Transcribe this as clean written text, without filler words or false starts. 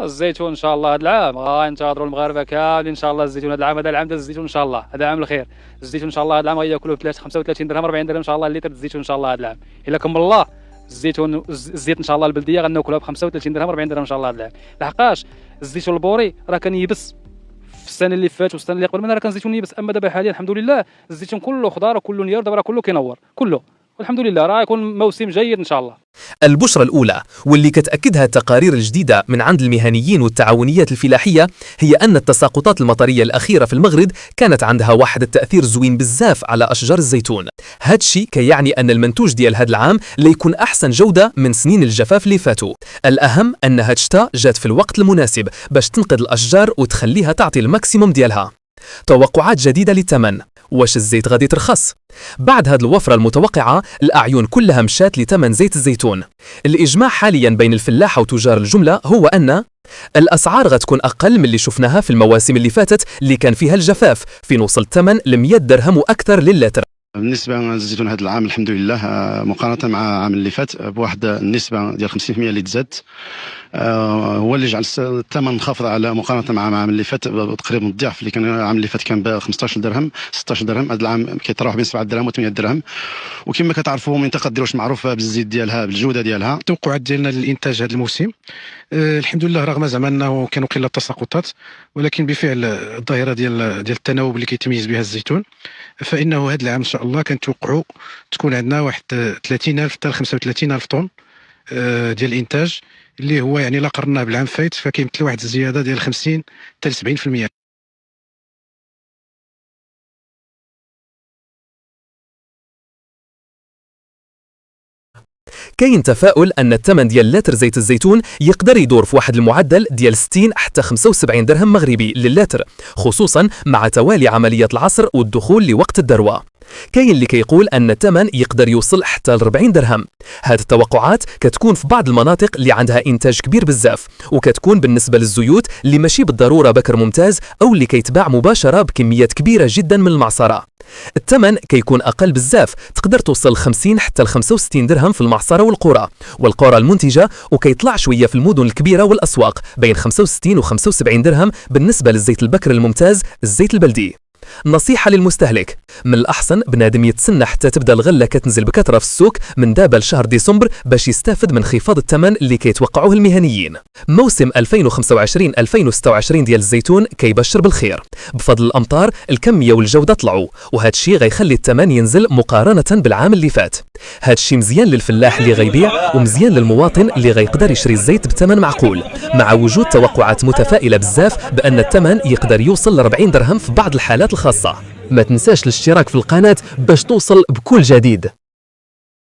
الزيتون ان شاء الله هذا العام غنتظروا المغاربه كاملين ان شاء الله. الزيتون هذا العام، هذا العام ديال الزيتون ان شاء الله، هذا عام الخير. الزيتون ان شاء الله هذا العام غياكلوه ب 35 درهم 40 درهم ان شاء الله اللتر الزيتون ان شاء الله هذا العام. الا كمل الله الزيتون الزيت ان شاء الله البلديه غناكلوها ب 35 درهم 40 درهم ان شاء الله هذا العام. لحقاش الزيتون البوري راه كان يبس في السنه اللي فاتت والسنه اللي قبل منها راه كان الزيتون يبس، اما دابا حاليا الحمد لله الزيتون كله خضار وكله نيار، دابا راه كله كينور كله، والحمد لله راه يكون موسم جيد ان شاء الله. البشرة الأولى واللي كتأكدها التقارير الجديدة من عند المهنيين والتعاونيات الفلاحية هي أن التساقطات المطرية الأخيرة في المغرب كانت عندها واحد التأثير زوين بزاف على أشجار الزيتون. هادشي كيعني أن المنتوج ديال هاد العام ليكون أحسن جودة من سنين الجفاف اللي فاتوا. الأهم أن هاد الشتا جات في الوقت المناسب باش تنقذ الأشجار وتخليها تعطي الماكسيموم ديالها. توقعات جديدة للثمن. واش الزيت غادي ترخص؟ بعد هاد الوفرة المتوقعة الأعين كلها مشات لثمن زيت الزيتون. الإجماع حاليا بين الفلاحة وتجار الجملة هو أن الأسعار غتكون أقل من اللي شفناها في المواسم اللي فاتت اللي كان فيها الجفاف، في نوصل الثمن ل 100 درهم وأكثر للتر. بالنسبه للزيتون هذا العام الحمد لله مقارنه مع العام اللي فات بواحد النسبه ديال 50% اللي تزادت، هو اللي جعل الثمن منخفض على مقارنه مع العام اللي فات تقريبا الضعف. اللي كان العام اللي فات كان ب 15 درهم 16 درهم، هذا العام كيتراوح بين 7 درهم و 8 درهم. وكما كتعرفوا منطقه دروش معروفه بالزيت ديالها بالجوده ديالها. التوقعات ديالنا للانتاج هذا الموسم الحمد لله رغم زعما انه كانوا قله التساقطات، ولكن بفعل الظاهره ديال التناوب اللي كيتميز بها الزيتون، فانه هذا العام ان شاء الله كنتوقعوا تكون عندنا واحد 30,000 حتى 35,000 طن ديال الانتاج، اللي هو يعني لا قرناه بالعام فايت فكيمثل واحد الزياده ديال 50 حتى 70%. كاين تفاؤل أن الثمن ديال لتر زيت الزيتون يقدر يدور في واحد المعدل ديال 60 حتى 75 درهم مغربي للتر، خصوصا مع توالي عملية العصر والدخول لوقت الذروة. كاين اللي كيقول أن الثمن يقدر يوصل حتى ل 40 درهم. هذه التوقعات كتكون في بعض المناطق اللي عندها إنتاج كبير بزاف، وكتكون بالنسبة للزيوت اللي ماشي بالضرورة بكر ممتاز أو اللي كيتباع مباشرة بكميات كبيرة جدا من المعصرة. الثمن كيكون أقل بزاف، تقدر توصل 50 حتى ل 65 درهم في المعصرة والقرى المنتجة، وكيطلع شوية في المدن الكبيرة والأسواق بين 65 و 75 درهم بالنسبة للزيت البكر الممتاز الزيت البلدي. نصيحة للمستهلك: من الأحسن بنادم يتسنى حتى تبدا الغلة كتنزل بكثرة في السوق من دابا لشهر ديسمبر باش يستافد من انخفاض الثمن اللي كيتوقعوه المهنيين. موسم 2025-2026 ديال الزيتون كيبشر بالخير، بفضل الأمطار الكمية والجودة طلعوا، وهذا الشيء غيخلي الثمن ينزل مقارنة بالعام اللي فات. هذا الشيء مزيان للفلاح اللي غيبيع، ومزيان للمواطن اللي غيقدر يشري الزيت بثمن معقول، مع وجود توقعات متفائلة بزاف بأن الثمن يقدر يوصل ل 40 درهم في بعض الحالات الخاصة. ما تنساش الاشتراك في القناة باش توصل بكل جديد.